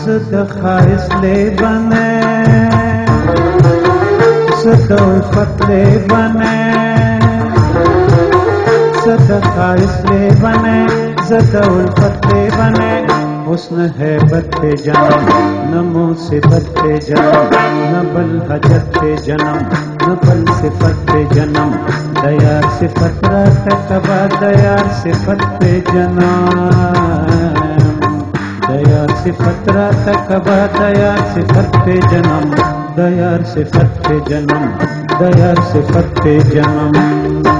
صدقة بنے صدقت بنے صدقہ بنے صدقت بنے حسن ہے بد جنم نہ مصیبت جنم نہ بل حجت جنم نہ بل صفت جنم دیار صفت رتقبہ دیار صفت جنم دیار صفت رتقبہ دیار صفت جنم دیار صفت جنم دیار صفت جنم